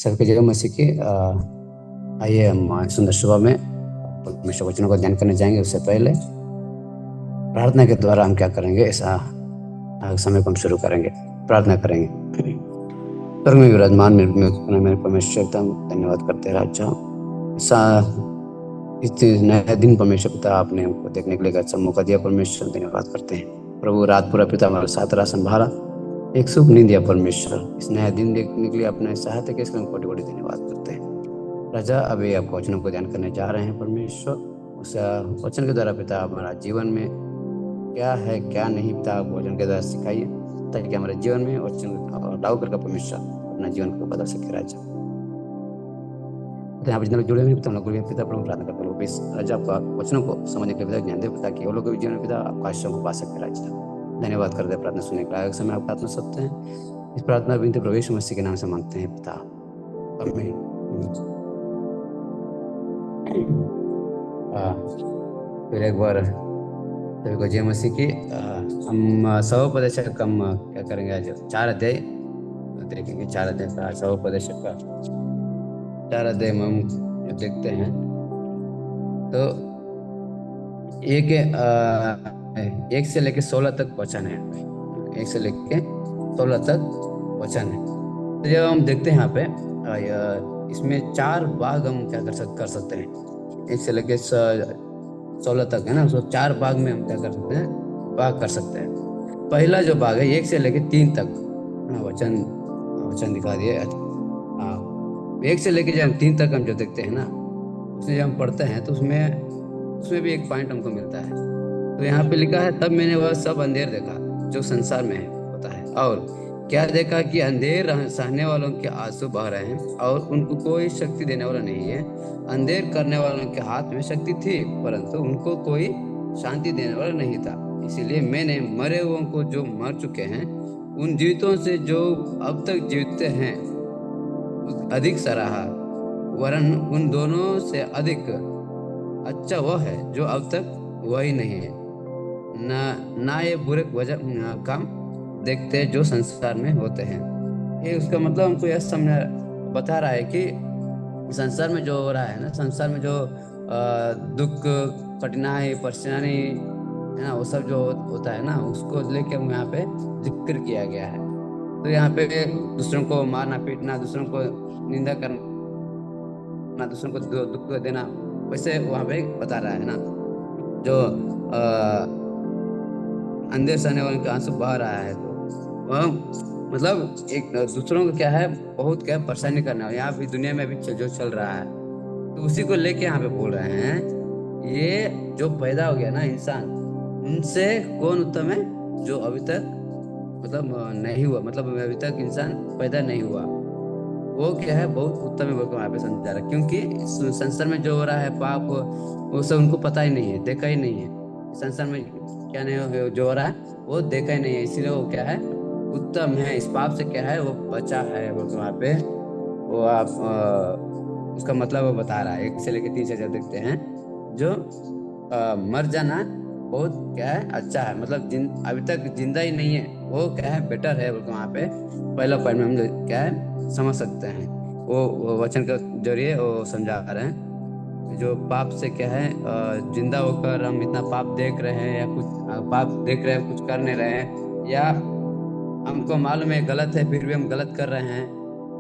सबके जय मसीह की। आइए हम सुंदर सुबह में परमेश्वर वचनों का ध्यान करने जाएंगे। उससे पहले प्रार्थना के द्वारा हम क्या करेंगे, ऐसा समय को हम शुरू करेंगे। प्रार्थना करेंगे। स्वर्ग में विराजमान मेरे परमेश्वर का धन्यवाद करते हैं राजा। इस नया दिन परमेश्वर पिता आपने हमको देखने के लिए अच्छा मौका दिया। परमेश्वर धन्यवाद करते हैं प्रभु। रात पूरा पिता हमारे साथ रहा, संभाला, एक शुभ नींद दिया परमेश्वर। इस नया दिन देखने के लिए अपने सहायता के इसके हम कोटि कोटि धन्यवाद करते हैं राजा। अभी आप वचनों को ध्यान करने जा रहे हैं परमेश्वर। उस वचन के द्वारा पिता हमारा जीवन में क्या है क्या नहीं, पिता आप वचन के द्वारा सिखाइए, ताकि हमारे जीवन में वचन लागू करके परमेश्वर अपना जीवन को बदल सके राजा। तो यहाँ पर जितने लोग जुड़े हुए हैं पिता, हम लोग पिता प्रभु प्रार्थना करते हैं इस राजा आपका वचनों को समझने के लिए पिता ज्ञान दे, ताकि वो लोग भी जीवन में पिता आपका आशीषों को पा सके राजा। धन्यवाद करते हैं प्रार्थना सुनने के लिए। समय आपका आत्मा सत्य है। इस प्रार्थना विनती प्रभु यीशु मसीह के नाम से मांगते हैं पिता, आमीन। फिर एक बार सभी को जय मसीह की। हम सवोपदेशक हम क्या करेंगे आज 4 अध्याय देखेंगे। 4 अध्याय का सवोपदेशक का 4 अध्याय में हम देखते हैं। तो एक से लेके 16 तक वचन है। 1 से लेके 16 तक वचन है। तो जब हम देखते हैं यहाँ पे इसमें 4 भाग हम क्या कर सकते हैं। 1 से लेके 16 तक है ना, उसको 4 भाग में हम क्या कर सकते हैं, भाग कर सकते हैं। पहला जो भाग है 1 से लेके 3 तक वचन दिखा दिए। हाँ, 1 से लेके जब 3 तक हम जो देखते हैं ना, उसमें जब हम पढ़ते हैं तो उसमें भी एक पॉइंट हमको मिलता है। तो यहाँ पे लिखा है, तब मैंने वह सब अंधेर देखा जो संसार में होता है, और क्या देखा कि अंधेर सहने वालों के आंसू बह रहे हैं और उनको कोई शक्ति देने वाला नहीं है। अंधेर करने वालों के हाथ में शक्ति थी, परंतु उनको कोई शांति देने वाला नहीं था। इसीलिए मैंने मरे हुओं को जो मर चुके हैं, उन जीवितों से जो अब तक जीवित हैं अधिक सराहा, वरन उन दोनों से अधिक अच्छा वह है जो अब तक वही नहीं है। ना ये बुरे काम देखते जो संसार में होते हैं। ये उसका मतलब हमको यह समझ बता रहा है कि संसार में जो हो रहा है ना, संसार में जो दुख, कठिनाई, परेशानी है ना, वो सब जो होता है ना, उसको लेके हम यहाँ पे जिक्र किया गया है। तो यहाँ पे दूसरों को मारना पीटना, दूसरों को निंदा करना, दूसरों को दुख देना, वैसे वहाँ पे बता रहा है ना। जो अंधेर सहने वालों के आंसू बह रहा है, तो वह मतलब एक दूसरों को क्या है, बहुत क्या परेशानी करना है। यहाँ भी दुनिया में भी जो चल रहा है, तो उसी को लेके यहाँ पे बोल रहे हैं। ये जो पैदा हो गया ना इंसान, इनसे कौन उत्तम है जो अभी तक मतलब नहीं हुआ, मतलब अभी तक इंसान पैदा नहीं हुआ, वो क्या है बहुत उत्तम है, बोलकर वहाँ पे समझा रहा है। क्योंकि इस संसार में जो हो रहा है पाप, वो सब उनको पता ही नहीं है, देखा ही नहीं है। संसार में क्या नहीं जो हो रहा है वो देखा ही नहीं है, इसीलिए वो क्या है उत्तम है। इस पाप से क्या है वो बचा है, बोलकर वहाँ पे वो आप उसका मतलब वो बता रहा है। 1 से लेकर 3 से जब देखते हैं, जो मर जाना बहुत क्या है अच्छा है, मतलब अभी तक जिंदा ही नहीं है, वो क्या है बेटर है, बोलकर वहाँ पे पहला पॉइंट में हम क्या है समझ सकते हैं। वो वचन के जरिए वो समझा रहे हैं। जो पाप से क्या है जिंदा होकर हम इतना पाप देख रहे हैं, या कुछ पाप देख रहे हैं, कुछ कर नहीं रहे हैं, या हमको मालूम है गलत है फिर भी हम गलत कर रहे हैं,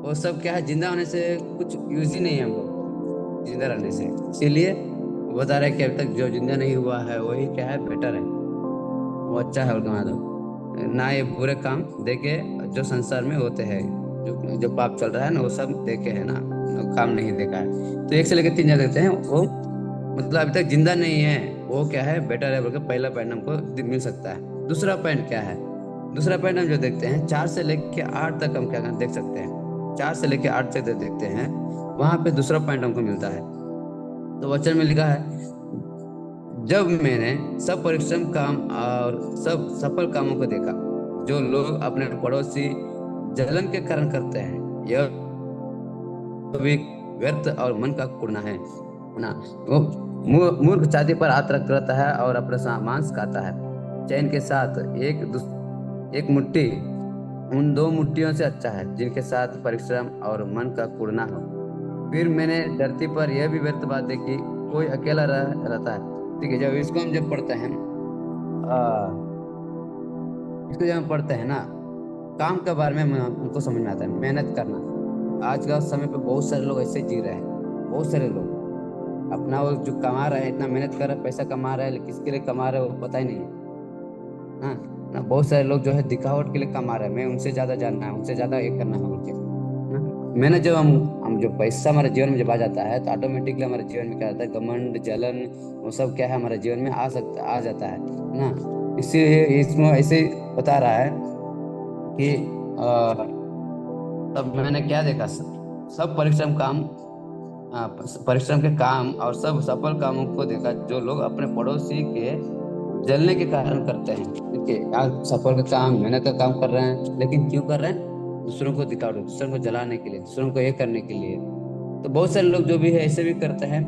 वो सब क्या है जिंदा होने से कुछ यूज ही नहीं है हमको जिंदा रहने से। इसीलिए वो बता रहे हैं कि अभी तक जो जिंदा नहीं हुआ है वही क्या है बेटर है, वो अच्छा है। और ना ये बुरे काम देखे जो संसार में होते हैं, जो जो पाप चल रहा है ना, वो सब देखे है ना, काम नहीं देखा है। तो 1 से लेकर 3 जा देते हैं, वो मतलब अभी तक जिंदा नहीं है, वो क्या है बेटर है, बोलकर पहला पॉइंट हमको मिल सकता है। दूसरा पॉइंट क्या है, दूसरा पॉइंट हम जो देखते हैं 4 से लेकर 8 तक हम क्या देख सकते हैं। 4 से लेकर 8 तक देखते हैं, वहां पे दूसरा पॉइंट हमको मिलता है। तो वचन में लिखा है, जब मैंने सब परिश्रम काम और सब सफल कामों को देखा जो लोग अपने पड़ोसी जलन के कारण करते हैं, यह भी व्यर्थ और मन का कुड़ना है ना। वो मूर्ख छाती पर हाथ रख रहता है और अपना मांस खाता है। चैन के साथ एक मुट्ठी उन दो मुट्ठियों से अच्छा है जिनके साथ परिश्रम और मन का कुड़ना हो। फिर मैंने धरती पर यह भी व्यर्थ बात देखी, कोई अकेला रहता है। ठीक है, जब इसको हम जब पढ़ते हैं, इसको जब हम पढ़ते हैं ना, काम के बारे में हमको समझ में आता है, मेहनत करना। आज का समय पे बहुत सारे लोग ऐसे जी रहे हैं, बहुत सारे लोग अपना वो जो कमा रहे हैं, इतना मेहनत कर रहे हैं, पैसा कमा रहे हैं, लेकिन किसके लिए कमा रहे हैं वो पता ही नहीं है। हाँ ना, बहुत सारे लोग जो है दिखावट के लिए कमा रहे हैं, मैं उनसे ज्यादा जानना है, उनसे ज्यादा ये करना है मुझे ना। मैंने जब हम जो पैसा हमारे जीवन में जब आ जाता है तो ऑटोमेटिकली हमारे जीवन में क्या होता है, घमंड जलन वो सब क्या है हमारे जीवन में आ जाता है ना। इसीलिए इसमें ऐसे ही बता रहा है कि तब मैंने क्या देखा, सब परिश्रम काम, परिश्रम के काम और सब सफल कामों को देखा जो लोग अपने पड़ोसी के जलने के कारण करते हैं। देखिए आज सफल का काम, मेहनत का काम कर रहे हैं, लेकिन क्यों कर रहे हैं? दूसरों को दिखाओ, दूसरों को जलाने के लिए, दूसरों को ये करने के लिए। तो बहुत सारे लोग जो भी है ऐसे भी करते हैं,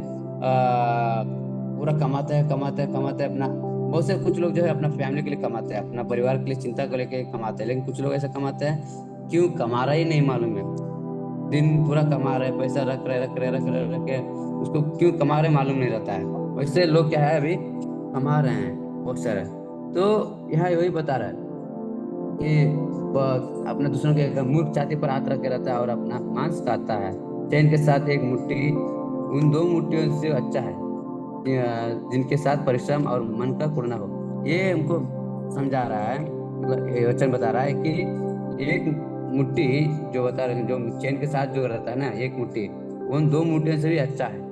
पूरा कमाते हैं कमाते हैं कमाते हैं अपना। बहुत से कुछ लोग जो है अपना फैमिली के लिए कमाते हैं, अपना परिवार के लिए चिंता को लेके कमाते हैं, लेकिन कुछ लोग ऐसा कमाते हैं क्यों कमा रहा ही नहीं मालूम है। दिन पूरा कमा रहे, पैसा रख के उसको क्यों कमा रहे मालूम नहीं रहता है। वैसे लोग क्या है अभी कमा रहे हैं बहुत सारे। तो यहाँ वही बता रहा है कि अपने दूसरों के मूर्ख छाती पर हाथ रख के रहता है और अपना मांस खाता है। चैन के साथ एक मुट्ठी उन दो मुट्ठियों से अच्छा है जिनके साथ परिश्रम और मन का कुड़ना हो। ये हमको समझा रहा है, मतलब ये वचन बता रहा है कि एक मुट्ठी जो बता रहे जो चैन के साथ जो रहता है ना, एक मुट्ठी उन दो मुट्ठियों से भी अच्छा है।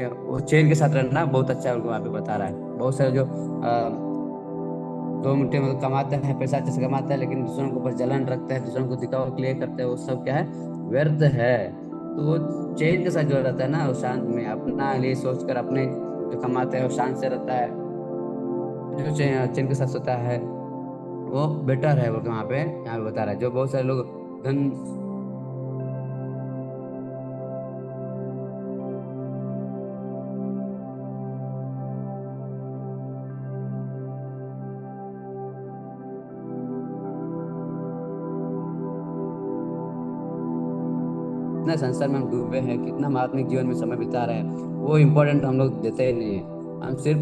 वो चैन के साथ रहना बहुत अच्छा है, उनको वहाँ पे बता रहा है। बहुत सारे जो दो मुट्ठी मतलब कमाते हैं, पैसा अच्छे से कमाते हैं, लेकिन दूसरों के ऊपर जलन रखते हैं, दूसरों को दिखावा के लिए करते हैं, वो सब क्या है, व्यर्थ है। तो वो चैन के साथ जो रहता है ना, वो शांत में अपना लिए सोचकर अपने जो कमाते हैं वो शांत से रहता है, जो चैन के साथ सोता है वो बेटर है। वो वहाँ पे यहाँ पे बता रहा है जो बहुत सारे लोग धन। कितना संसार में हम डूबे हैं, कितना हम आत्मिक जीवन में समय बिता रहे हैं, वो इम्पोर्टेंट हम लोग देते ही नहीं है।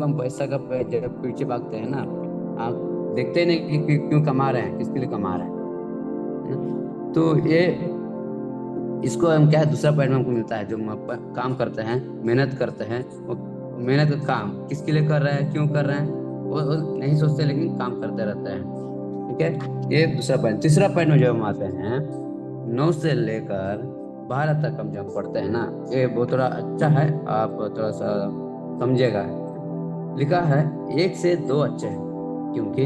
हम पैसा का जब पीछे भागते हैं ना, आप देखते ही नहीं कि क्यों कमा रहे हैं, किसके लिए कमा रहे हैं, है ना? तो ये इसको हम क्या है, दूसरा पॉइंट में हमको मिलता है, जो हम काम करते हैं, मेहनत करते हैं, वो मेहनत का काम किसके लिए कर रहे हैं, क्यों कर रहे हैं, वो नहीं सोचते, लेकिन काम करते रहते हैं। ठीक है, ये दूसरा पॉइंट। तीसरा पॉइंट में जब हम आते हैं, 9 से लेकर 12 तक हम जब पढ़ते हैं ना, ये बहुत थोड़ा अच्छा है, आप थोड़ा सा समझिएगा। लिखा है, 1 से 2 अच्छे हैं क्योंकि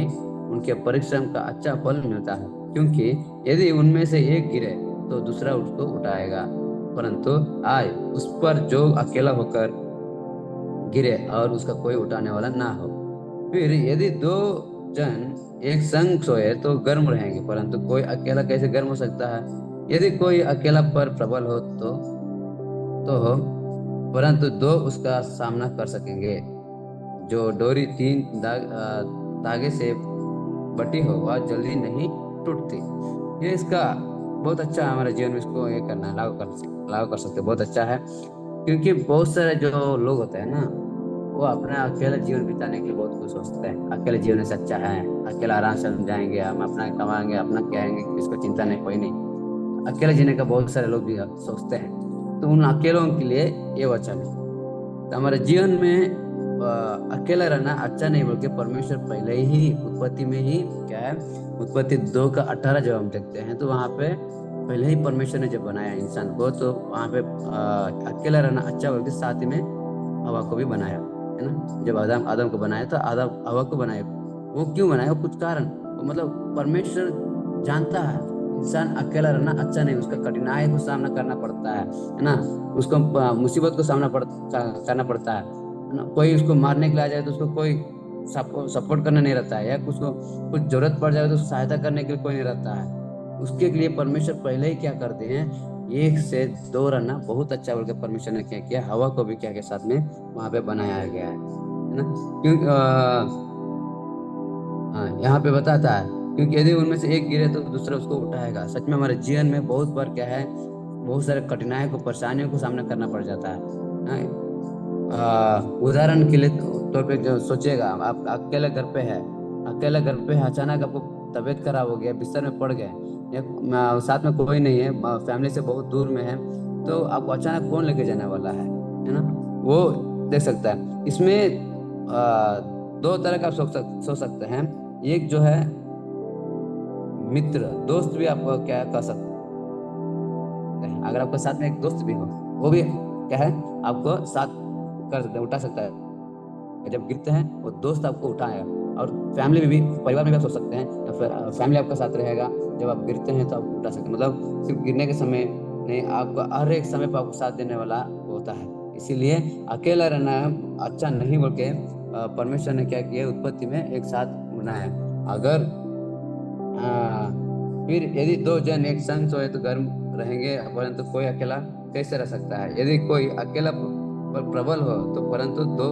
उनके परिश्रम का अच्छा फल मिलता है, क्योंकि यदि उनमें से एक गिरे तो दूसरा उसको उठाएगा, परंतु आय उस पर जो अकेला होकर गिरे और उसका कोई उठाने वाला ना हो। फिर यदि 2 जन एक संग सोए तो गर्म रहेंगे, परंतु कोई अकेला कैसे गर्म हो सकता है? यदि कोई अकेला पर प्रबल हो तो हो, परंतु दो उसका सामना कर सकेंगे। जो डोरी 3 धागे से बटी हो वह जल्दी नहीं टूटती। ये इसका बहुत अच्छा है, हमारे जीवन में इसको ये करना है, लागू कर सकते हैं, बहुत अच्छा है। क्योंकि बहुत सारे जो लोग होते हैं ना, वो अपना अकेला जीवन बिताने के लिए बहुत कुछ सोचते हैं, अकेले जीवन से अच्छा है, अकेला आराम से हम जाएंगे, हम अपना कमाएंगे, अपना क्या आएंगे, किसको चिंता नहीं, कोई नहीं। अकेले जीने का बहुत सारे लोग भी सोचते हैं। तो उन अकेलों के लिए ये वचन है। तो हमारे जीवन में अकेला रहना अच्छा नहीं, बल्कि परमेश्वर पहले ही उत्पत्ति में ही क्या है, उत्पत्ति 2 का 18 जब हम देखते हैं तो वहां पे पहले ही परमेश्वर ने जब बनाया इंसान को, तो वहां पे अकेला रहना अच्छा, बल्कि साथ ही में हवा को भी बनाया, है ना। जब आदम आदम को बनाया तो आदम हवा को बनाया, वो क्यों बनाया, वो कुछ कारण, तो मतलब परमेश्वर जानता है इंसान अकेला रहना अच्छा नहीं, उसका कठिनाई को सामना करना पड़ता है ना। उसको मुसीबत को करना पड़ता है ना। कोई उसको मारने के लिए आ जाए तो उसको कोई सपोर्ट करने नहीं रहता है, या कुछ को कुछ जरूरत पड़ जाए तो सहायता करने के लिए कोई नहीं रहता है। उसके लिए परमेश्वर पहले ही क्या करते हैं, 1 से 2 रहना बहुत अच्छा, बोल के परमेश्वर ने क्या किया, हवा को भी क्या के साथ में वहां पे बनाया गया है ना। क्यों हाँ, यहाँ पे बताता है क्योंकि यदि उनमें से एक गिरे तो दूसरा उसको उठाएगा। सच में हमारे जीवन में बहुत बार क्या है, बहुत सारे कठिनाइयों को, परेशानियों को सामना करना पड़ जाता है। उदाहरण के लिए तौर पे जो सोचिएगा, आप अकेले घर पे है, अकेले घर पे है, अचानक आपको तबीयत खराब हो गया, बिस्तर में पड़ गए, या साथ में कोई नहीं है, फैमिली से बहुत दूर में है, तो आपको अचानक कौन लेके जाने वाला है ना? वो देख सकता है। इसमें दो तरह का आप सोच सकते हैं। एक जो है मित्र दोस्त भी आपको क्या कर सकते हैं, अगर आपके साथ में एक दोस्त भी हो, वो भी क्या है, आपको साथ कर सकते हैं, उठा सकता है। जब गिरते हैं वो दोस्त आपको उठाएगा। और फैमिली में भी, परिवार में भी आप सोच सकते हैं, फैमिली आपका साथ रहेगा, जब आप गिरते हैं तो आप उठा सकते हैं। मतलब सिर्फ गिरने के समय नहीं, आपका हर एक समय पर आपको साथ देने वाला होता है। इसीलिए अकेला रहना अच्छा नहीं बोल के परमेश्वर ने क्या किया, उत्पत्ति में एक साथ बनाया। अगर फिर यदि दो जन एक संग सोए तो घर रहेंगे, परंतु कोई अकेला कैसे रह सकता है? यदि कोई अकेला प्रबल हो तो परंतु दो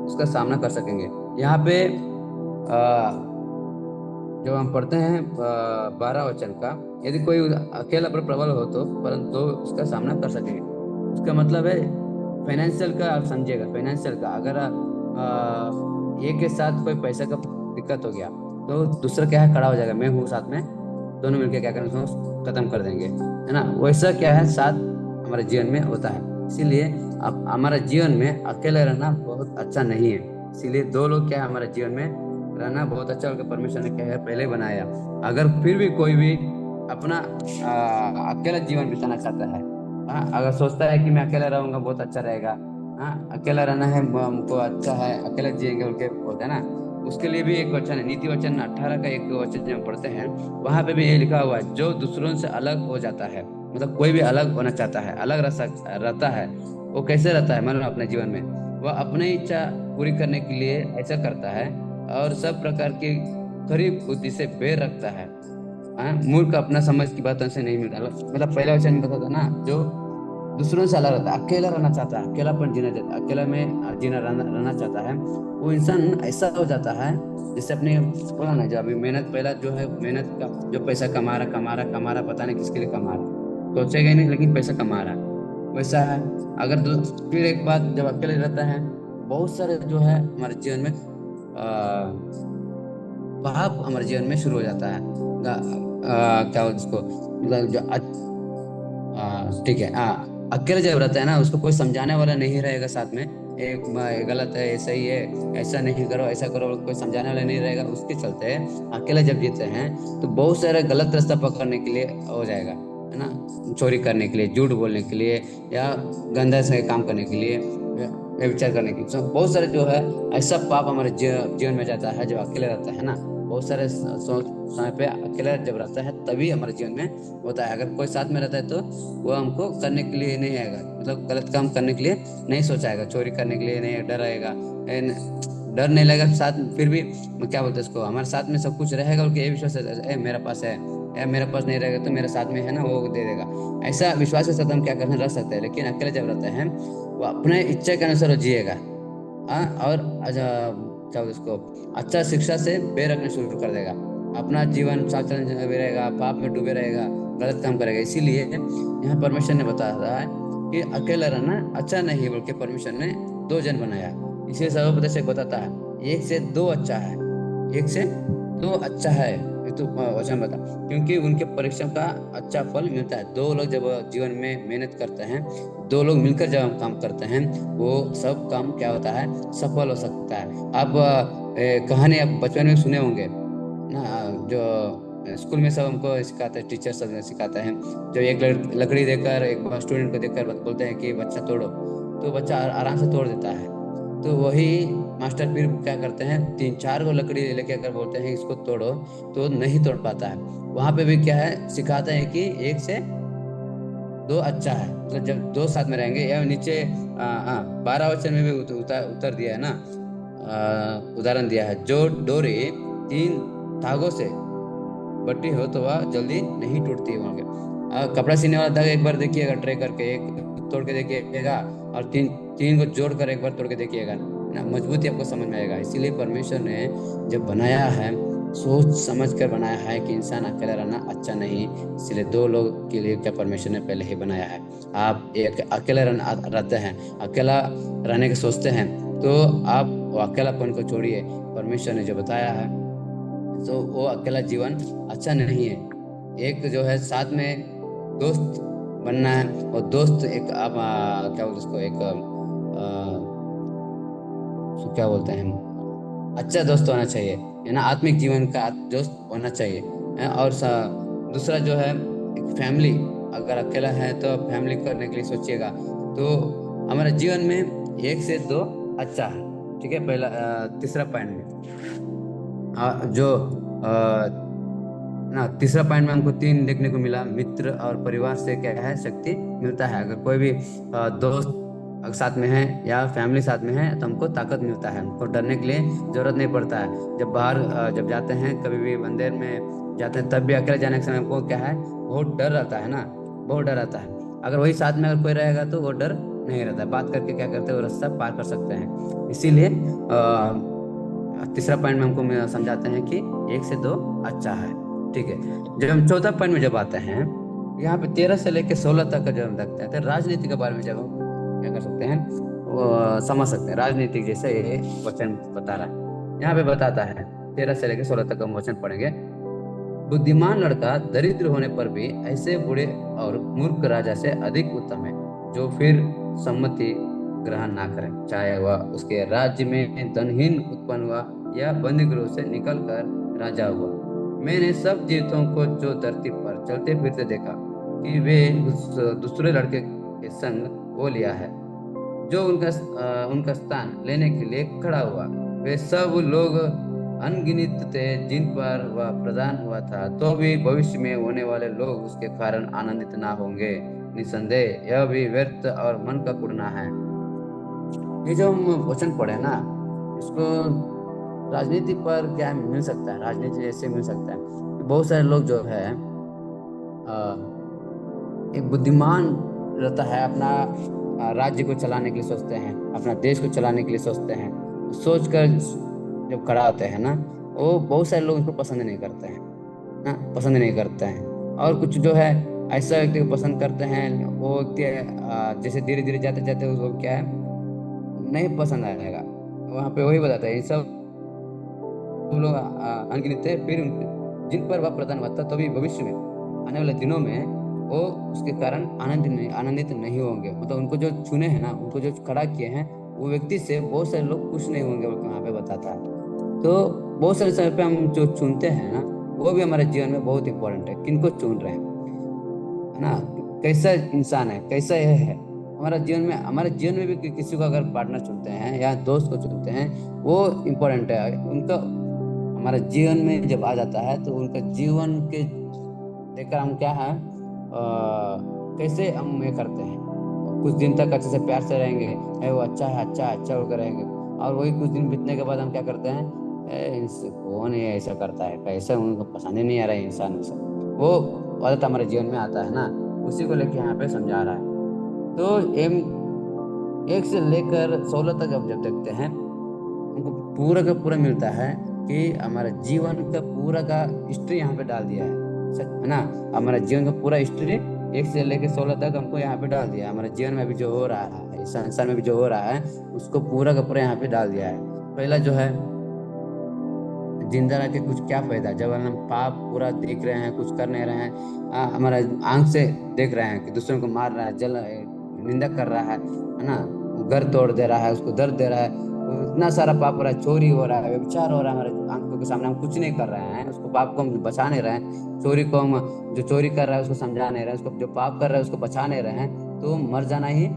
उसका सामना कर सकेंगे। यहाँ पे जब हम पढ़ते हैं 12 वचन का, यदि कोई अकेला पर प्रबल हो तो परंतु दो उसका सामना कर सकेंगे। उसका मतलब है फाइनेंशियल का, आप समझिएगा फाइनेंशियल का। अगर एक के साथ कोई पैसा का दिक्कत हो गया तो दूसरा क्या है, खड़ा हो जाएगा, मैं हूँ साथ में, दोनों मिलकर क्या करेंगे, उसको खत्म कर देंगे, है ना? वैसा क्या है, साथ हमारे जीवन में होता है। इसीलिए अब हमारे जीवन में अकेले रहना बहुत अच्छा नहीं है। इसीलिए दो लोग क्या है हमारे जीवन में रहना बहुत अच्छा, होकर परमेश्वर ने क्या है पहले ही बनाया। अगर फिर भी कोई भी अपना अकेला जीवन बिताना चाहता है, हाँ, अगर सोचता है कि मैं अकेला रहूंगा बहुत अच्छा रहेगा, हाँ, अकेला रहना है हमको अच्छा है, अकेले जिएंगे बोल के बोलते हैं ना, उसके लिए भी एक वचन है, नीति वचन 18 का एक वचन जब हम पढ़ते हैं, वहां पे भी ये लिखा हुआ है, जो दूसरों से अलग हो जाता है, मतलब कोई भी अलग होना चाहता है, अलग रहता है, वो कैसे रहता है, मतलब अपने जीवन में वह अपनी इच्छा पूरी करने के लिए ऐसा करता है, और सब प्रकार की खरीब बुद्धि से बेर रखता है। हाँ, मूर्ख अपना समझ की बातों से नहीं मिलता। मतलब पहले वचन में बताता ना, जो दूसरों से अलग रहता है, अकेला रहना चाहता है, अकेलापन जीना चाहता है, अकेला में जीना रहना चाहता है, वो इंसान ऐसा हो जाता है जैसे अपने बोला ना, जो अभी मेहनत, पहला जो है मेहनत का जो पैसा कमा रहा, पता नहीं किसके लिए कमा रहा, सोचेगा ही नहीं, लेकिन पैसा कमा रहा है, वैसा है। अगर फिर एक बात, जब अकेले रहता है, बहुत सारे जो है हमारे जीवन में पाप हमारे जीवन में शुरू हो जाता है। क्या बोलते उसको, मतलब जो ठीक है, अकेले जब रहता है ना, उसको कोई समझाने वाला नहीं रहेगा साथ में, एक गलत है, ये सही है, ऐसा नहीं करो, ऐसा करो, कोई समझाने वाला नहीं रहेगा, उसके चलते अकेले जब जीते हैं तो बहुत सारे गलत रास्ता पकड़ने के लिए हो जाएगा, है ना? चोरी करने के लिए, झूठ बोलने के लिए, या गंदा से काम करने के लिए, व्यभिचार करने के लिए, तो बहुत सारे जो है ऐसा पाप हमारे जीवन में जाता है जब अकेले रहता है ना। बहुत सारे समय पे अकेला जब रहता है तभी हमारे जीवन में होता है। अगर कोई साथ में रहता है तो वो हमको करने के लिए नहीं आएगा, मतलब गलत काम करने के लिए नहीं सोचाएगा, चोरी करने के लिए नहीं डर आएगा, डर नहीं लगेगा साथ में, फिर भी क्या बोलते हैं इसको, हमारे साथ में सब कुछ रहेगा, उनके ये विश्वास है, मेरा पास है, मेरे पास नहीं रहेगा तो मेरे साथ में है ना, वो दे देगा, ऐसा विश्वास के साथ हम क्या करना रह सकते हैं। लेकिन अकेले जब रहते हैं वो अपने इच्छा के अनुसार वो जिएगा, और क्या बोलते उसको, अच्छा शिक्षा से बेर रखने शुरू कर देगा, अपना जीवन साथ चलने में रहेगा, पाप में डूबे रहेगा, गलत काम करेगा। इसीलिए यहाँ परमेश्वर ने बताया रहा है कि अकेला रहना अच्छा नहीं, बल्कि परमेश्वर ने दो जन बनाया। इसे सर्वोपदेश एक बताता है, एक से दो अच्छा है, एक से दो अच्छा है, ये तो वचन बता, क्योंकि उनके परिश्रम का अच्छा फल मिलता है। दो लोग जब जीवन में मेहनत करते हैं, दो लोग मिलकर जब हम काम करते हैं, वो सब काम क्या होता है, सफल हो सकता है। आप कहानी आप बचपन में सुने होंगे ना, जो स्कूल में सब हमको सिखाते हैं, टीचर सब सिखाते हैं, जो एक लकड़ी देकर एक स्टूडेंट को देकर बोलते हैं कि बच्चा तोड़ो, तो बच्चा आराम से तोड़ देता है। तो वही मास्टर फिर क्या करते हैं, 3-4 को लकड़ी लेके अगर बोलते हैं इसको तोड़ो, तो नहीं तोड़ पाता है। वहां पे भी क्या है, सिखाते हैं कि एक से दो अच्छा है, मतलब जब दो साथ में रहेंगे, या नीचे 12 वचन में भी उत्तर दिया है ना, उदाहरण दिया है, जो डोरी 3 धागों से बटी हो तो वह जल्दी नहीं टूटती है वहां के। कपड़ा सीने वाला धागा एक बार देखिएगा, ट्राई करके एक तोड़ के देखिएगा, और तीन तीन को जोड़कर एक बार तोड़ के देखिएगा ना, मजबूती आपको समझ में आएगा। इसीलिए परमेश्वर ने जब बनाया है सोच समझ कर बनाया है कि इंसान अकेला रहना अच्छा नहीं, इसलिए दो लोग के लिए क्या परमेश्वर ने पहले ही बनाया है। आप एक अकेले रहते हैं, अकेला रहने के सोचते हैं, तो आप वो अकेलापन को छोड़िए। परमेश्वर ने जो बताया है, तो वो अकेला जीवन अच्छा नहीं है। एक जो है साथ में दोस्त बनना है, और दोस्त एक आप क्या बोलते हैं उसको, एक उसको क्या बोलते हैं, अच्छा दोस्त होना चाहिए, है ना, आत्मिक जीवन का दोस्त होना चाहिए। और दूसरा जो है, एक फैमिली। अगर अकेला है तो फैमिली करने के लिए सोचिएगा। तो हमारे जीवन में एक से दो अच्छा है, ठीक है। पहला तीसरा पॉइंट में जो ना, तीसरा पॉइंट में हमको तीन देखने को मिला, मित्र और परिवार से क्या है, शक्ति मिलता है। अगर कोई भी दोस्त अगर साथ में है या फैमिली साथ में है, तो हमको ताकत मिलता है, हमको डरने के लिए जरूरत नहीं पड़ता है। जब बाहर जब जाते हैं, कभी भी मंदिर में जाते हैं, तब भी अकेले जाने के समय हमको क्या है, बहुत डर रहता है ना, बहुत डर रहता है। अगर वही साथ में अगर कोई रहेगा तो वो डर नहीं रहता है, बात करके क्या करते हैं, वो रास्ता पार कर सकते हैं। इसीलिए तीसरा पॉइंट में हमको समझाते हैं कि एक से दो अच्छा है, ठीक है। जब हम चौथा पॉइंट में जब आते हैं, यहाँ पे 13 से लेकर 16 तक का जब हम देखते हैं, तो राजनीति के बारे में जब हम क्या कर सकते हैं, वो समझ सकते हैं। राजनीतिक जैसे ये वचन बता रहा है, यहाँ पे बताता है 13 से लेकर 16 तक हम वचन पढ़ेंगे। बुद्धिमान लड़का दरिद्र होने पर भी ऐसे बूढ़े और मूर्ख राजा से अधिक उत्तम है, जो फिर सम्मति ग्रहण ना करे, चाहे वह उसके राज्य में धनहीन उत्पन्न हुआ या बंदी गृह से निकलकर राजा हुआ। मैंने सब जीवितों को जो धरती पर चलते फिरते देखा, कि वे उस दूसरे लड़के के संग हो लिया है, जो उनका स्थान लेने के लिए खड़ा हुआ। वे सब लोग अनगिनत थे, जिन पर वह प्रदान हुआ था, तो भी भविष्य में होने वाले लोग उसके कारण आनंदित ना होंगे। निसंदेह यह भी व्यर्थ और मन का कुड़ना है। ये जो हम वचन पढ़े ना, इसको राजनीति पर क्या मिल सकता है, राजनीति ऐसे मिल सकता है कि बहुत सारे लोग जो है एक बुद्धिमान रहता है, अपना राज्य को चलाने के लिए सोचते हैं, अपना देश को चलाने के लिए सोचते हैं, सोचकर जब खड़ा होते हैं ना, वो बहुत सारे लोग इसको पसंद नहीं करते हैं ना, पसंद नहीं करते हैं। और कुछ जो है ऐसा व्यक्ति को पसंद करते हैं, वो व्यक्ति जैसे धीरे धीरे जाते जाते उसको क्या है, नहीं पसंद आएगा। वहाँ पे वही बताता है, ये सब लोग अनगिनत थे, फिर जिन पर वह प्रधान हुआ था, तभी भविष्य में आने वाले दिनों में वो उसके कारण आनंदित नहीं होंगे। मतलब उनको जो चुने हैं ना, उनको जो खड़ा किए हैं, वो व्यक्ति से बहुत सारे लोग खुश नहीं होंगे, वो यहाँ पे बताता है। तो बहुत सारे समय पे हम जो चुनते हैं ना, वो भी हमारे जीवन में बहुत इंपॉर्टेंट है, किनको चुन रहे हैं, है ना, कैसा इंसान है, कैसा यह है। हमारे जीवन में भी किसी को अगर पार्टनर चुनते हैं या दोस्त को चुनते हैं, वो इम्पोर्टेंट है उनका। हमारे जीवन में जब आ जाता है, तो उनका जीवन के देखकर हम क्या है, कैसे हम ये करते हैं, कुछ दिन तक अच्छे से प्यार से रहेंगे, वो अच्छा है, अच्छा है, अच्छा होकर रहेंगे। और वही कुछ दिन बीतने के बाद हम क्या करते हैं, इनसे कौन ये ऐसा करता है, कैसे, उनको पसंद ही नहीं आ रहा है इंसान से, वो आदत हमारे जीवन में आता है ना। उसी को लेके यहाँ पे समझा रहा है। तो एम 1 से लेकर 16 तक अब जब देखते हैं, उनको पूरा का पूरा मिलता है कि हमारे जीवन का पूरा का हिस्ट्री यहाँ पे डाल दिया है, सच है ना। हमारे जीवन का पूरा हिस्ट्री 1 से लेकर 16 तक हमको यहाँ पे डाल दिया है। हमारे जीवन में भी जो हो रहा है, इस संसार में भी जो हो रहा है, उसको पूरा का पूरा यहाँ पे डाल दिया है। पहला जो है, जिंदा रह के कुछ क्या फायदा, जब हम पाप पूरा देख रहे हैं, कुछ कर नहीं रहे हैं, हमारा आंख से देख रहे हैं कि दूसरों को मार रहा है, निंदा कर रहा है ना, घर तोड़ दे रहा है, उसको दर्द दे रहा है, इतना सारा पाप हो रहा है, चोरी हो रहा है, व्यभिचार हो रहा है, हमारे आंखों के सामने हम कुछ नहीं कर रहे हैं, उसको पाप को हम बचा नहीं रहे हैं। चोरी को हम, जो चोरी कर रहा है उसको समझा नहीं रहे हैं, उसको जो पाप कर रहा है उसको बचा नहीं रहे हैं, तो मर जाना ही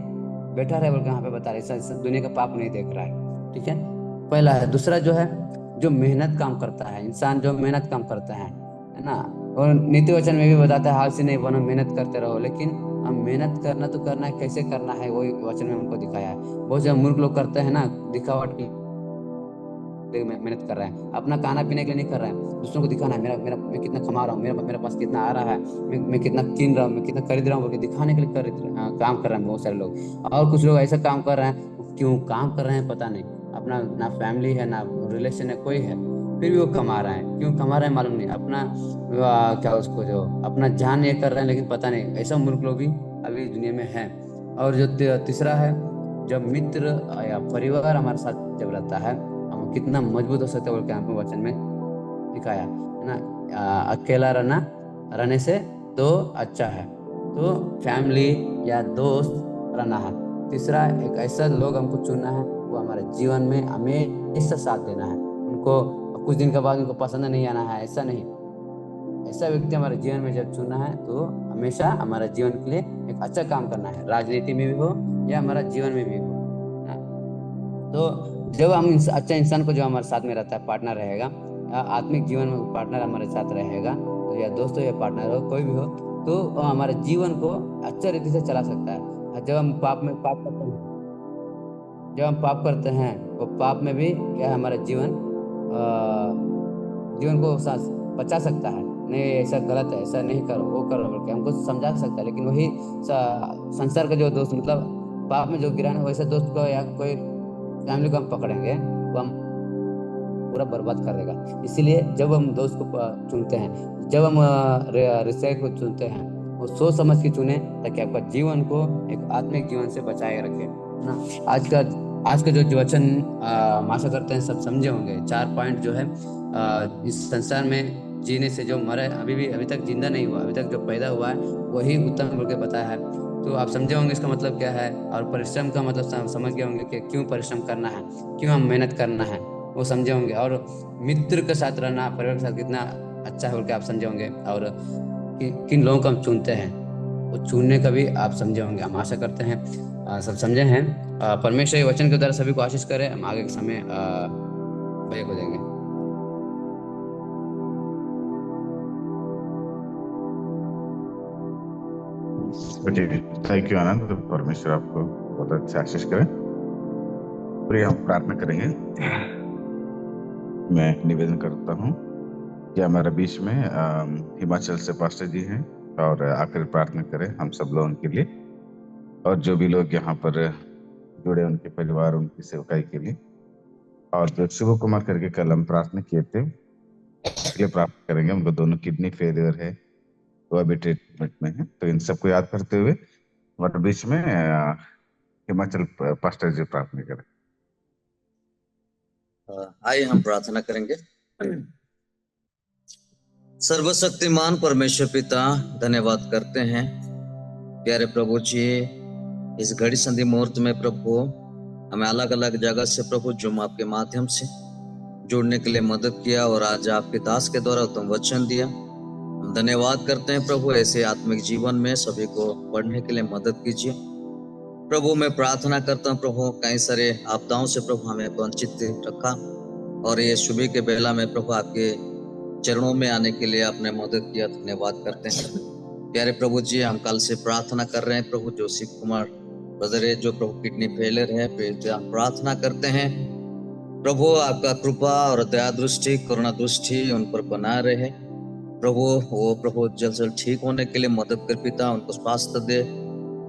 बेटर है बोल के यहाँ पे बता रहे हैं। दुनिया का पाप नहीं देख रहा है, ठीक है, पहला है। दूसरा जो है, जो मेहनत काम करता है, इंसान जो मेहनत काम करता है ना। और नीति वचन में भी बताता है, आलसी नहीं बनो, मेहनत करते रहो। लेकिन हम मेहनत करना तो करना है, कैसे करना है वही वचन में हमको दिखाया है। बहुत से मूर्ख लोग करते हैं ना, दिखावट के लिए मेहनत कर रहे हैं, अपना खाना पीने के लिए नहीं कर रहे हैं, दूसरों को दिखाना है, मेरा मेरा मैं कितना कमा रहा हूँ, मेरे पास कितना आ रहा है, मैं कितना कीन रहा हूँ, मैं कितना खरीद रहा हूँ, बोल के दिखाने के लिए काम कर रहे हैं बहुत सारे लोग। और कुछ लोग ऐसा काम कर रहे हैं, क्यों काम कर रहे हैं पता नहीं, अपना ना फैमिली है ना रिलेशन है कोई है, फिर भी वो कमा रहे हैं। क्यों कमा रहे हैं मालूम नहीं, अपना क्या उसको जो अपना जान ये कर रहे हैं, लेकिन पता नहीं ऐसा मूर्ख लोग भी अभी दुनिया में है। और जो तीसरा है, जब मित्र या परिवार हमारे साथ जब रहता है, हम कितना मजबूत हो सकते हैं बोल के हमको वचन में दिखाया है ना। अकेला रहने से तो अच्छा है। तो फैमिली या दोस्त रहना है। तीसरा, एक ऐसा लोग हमको चुनना है, वो हमारे जीवन में हमेशा साथ देना है। उनको कुछ दिन के बाद उनको पसंद नहीं आना है, ऐसा नहीं। ऐसा व्यक्ति हमारे जीवन में जब चुनना है तो हमेशा हमारे जीवन के लिए एक अच्छा काम करना है, राजनीति में भी हो या हमारा जीवन में भी हो ना। तो जब हम अच्छा इंसान को जो हमारे साथ में रहता है, पार्टनर रहेगा, या आत्मिक जीवन में पार्टनर हमारे साथ रहेगा, तो या दोस्त हो या पार्टनर हो कोई भी हो, तो वो हमारे जीवन को अच्छा रीति से चला सकता है। जब हम पाप करते हैं, जब हम पाप करते हैं, वो पाप में भी क्या है, हमारा जीवन को बचा सकता है। नहीं ऐसा गलत है, ऐसा नहीं करो, वो करो बोल के हमको समझा सकता है। लेकिन वही संसार का जो दोस्त, मतलब पाप में जो गिराने, वैसे दोस्त को या कोई फैमिली को हम पकड़ेंगे, वो हम पूरा बर्बाद कर देगा। इसीलिए जब हम दोस्त को चुनते हैं, जब हम रिश्ते को चुनते हैं, वो सोच समझ के चुने, ताकि आपका जीवन को एक आत्मिक जीवन से बचाए रखे, है ना। आज का जो वचन आशा करते हैं सब समझे होंगे। 4 पॉइंट जो है, इस संसार में जीने से जो मरे, अभी तक जिंदा नहीं हुआ, अभी तक जो पैदा हुआ है वही उत्तम बोल के बताया है। तो आप समझे होंगे इसका मतलब क्या है, और परिश्रम का मतलब समझ गए होंगे कि क्यों परिश्रम करना है, क्यों हम मेहनत करना है, वो समझे होंगे। और मित्र के साथ रहना, परिवार के साथ कितना अच्छा है बोल के आप समझे होंगे। और किन लोगों को हम चुनते हैं, वो चुनने का भी आप समझे होंगे। हम आशा करते हैं सब समझे हैं। परमेश्वर के वचन के द्वारा सभी को आशीष करें। हम आगे के समय भैया को देंगे। थैंक यू आनंद। परमेश्वर आपको बहुत अच्छा आशीष करे। प्रिय, हम प्रार्थना करेंगे। मैं निवेदन करता हूँ कि हमारे बीच में हिमाचल से पास्टर जी हैं, और आकर प्रार्थना करें हम सब लोगों के लिए, और जो भी लोग यहाँ पर जुड़े उनके परिवार, उनकी सेवकाई के लिए। और जो शिव कुमार करके कल हम प्रार्थना किए थे, उसके लिए प्रार्थना करेंगे। उनको दोनों किडनी फेलियर है, वो अभी ट्रीटमेंट में है। तो इन सबको याद करते हुए हमारे बीच में हिमाचल पास्टर जी प्रार्थना करें। आइए हम प्रार्थना करेंगे। सर्वशक्तिमान परमेश्वर पिता, धन्यवाद करते हैं प्यारे प्रभु जी, इस घड़ी संधि मुहूर्त में प्रभु हमें अलग अलग जगह से प्रभु जुम आपके माध्यम से जुड़ने के लिए मदद किया, और आज आपके दास के द्वारा तुम वचन दिया। हम धन्यवाद करते हैं प्रभु, ऐसे आत्मिक जीवन में सभी को बढ़ने के लिए मदद कीजिए प्रभु। मैं प्रार्थना करता हूँ प्रभु, कई सारे आपदाओं से प्रभु हमें वंचित रखा, और ये सुबह के बेला में प्रभु आपके चरणों में आने के लिए आपने मदद किया, धन्यवाद करते हैं प्यारे प्रभु जी। हम कल से प्रार्थना कर रहे हैं प्रभु, जो शिव कुमार ब्रदर है, जो प्रभु किडनी फेलियर है, हम प्रार्थना करते हैं प्रभु आपका कृपा और दया दृष्टि, करुणा दृष्टि उन पर बना रहे प्रभु। वो प्रभु जल्द से जल्द ठीक होने के लिए मदद कर पिता, उनको स्वास्थ्य दे,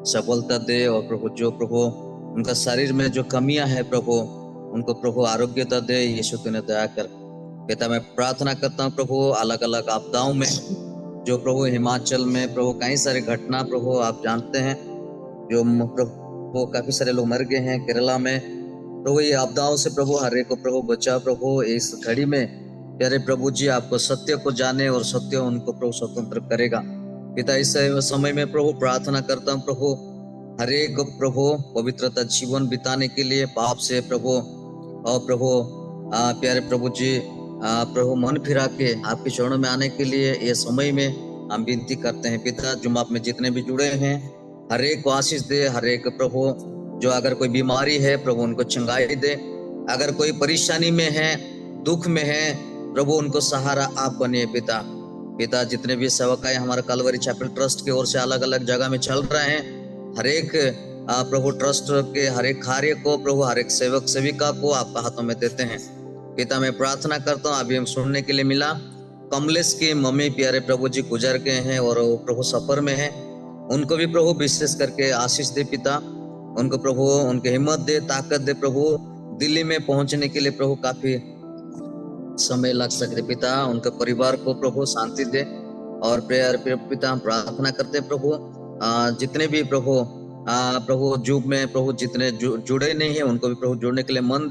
सफलता दे, और प्रभु जो प्रभु उनका शरीर में जो कमियां है प्रभु, उनको प्रभु आरोग्यता दे। यीशु तूने दया कर पिता। मैं प्रार्थना करता हूँ प्रभु, अलग अलग आपदाओं में जो प्रभु हिमाचल में प्रभु कई सारे घटना प्रभु आप जानते हैं, जो प्रभु काफी सारे लोग मर गए हैं केरला में प्रभु। ये आपदाओं से प्रभु हर एक को प्रभु बचा प्रभु। इस घड़ी में प्यारे प्रभु जी आपको सत्य को जाने, और सत्य उनको प्रभु स्वतंत्र करेगा पिता। इस समय में प्रभु प्रार्थना करता हूँ प्रभु, हर एक प्रभु पवित्रता जीवन बिताने के लिए, पाप से प्रभु और प्रभु प्यारे प्रभु जी प्रभु मन फिरा के आपके चरणों में आने के लिए ये समय में हम विनती करते हैं पिता। जुम्मा में जितने भी जुड़े हैं हर एक को आशीष दे, हर एक प्रभु जो अगर कोई बीमारी है प्रभु उनको चंगाई दे, अगर कोई परेशानी में है, दुख में है प्रभु, उनको सहारा आप बनिए पिता। पिता जितने भी सेवकाएं हमारे कलवरी चैपल ट्रस्ट की ओर से अलग अलग जगह में चल रहे हैं, हर एक प्रभु ट्रस्ट के हर एक कार्य को प्रभु, हर एक सेवक सेविका को आपका हाथों में देते हैं पिता। मैं प्रार्थना करता हूँ, अभी हम सुनने के लिए मिला कमलेश की मम्मी प्यारे प्रभु जी गुजर गए हैं, और वो प्रभु सफर में है, उनको भी प्रभु विशेष करके आशीष दे पिता। उनको प्रभु उनके हिम्मत दे, ताकत दे प्रभु, दिल्ली में पहुंचने के लिए प्रभु काफी समय लग सकते पिता, उनके परिवार को प्रभु शांति दे। और प्रेयर पिता हम प्रार्थना करते हैं प्रभु, जितने भी प्रभु प्रभु युग में प्रभु जितने जुड़े नहीं है उनको भी प्रभु जुड़ने के लिए मन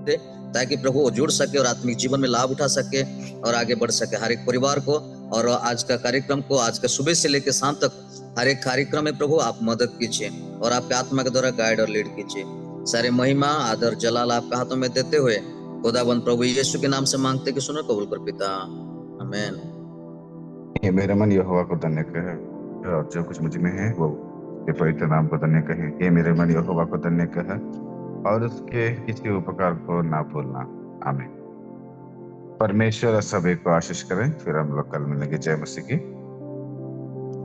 दे, ताकि प्रभु वो जुड़ सके और आत्मिक जीवन में लाभ उठा सके और आगे बढ़ सके हर एक परिवार को। और आज का कार्यक्रम को, आज का सुबह से लेकर शाम तक हर एक कार्यक्रम में प्रभु आप मदद कीजिए और आपके आत्मा के द्वारा गाइड और लीड कीजिए। सारे महिमा आदर जलाल आपके हाथों में देते हुए खुदाबंद प्रभु यीशु के नाम से मांगते कि सुनो कबूल कर पिता, आमीन। ये मेरा मन यहोवा को धन्य कहे और जो कुछ मुझ में है वो उसके पवित्र नाम को धन्य कहे। ये मेरे मन यहोवा को धन्य कहे और उसके किसी उपकार को ना भूलना। आमीन। परमेश्वर सभी को आशीष करें। फिर हम लोग कल मिलेंगे। जय मसीह की।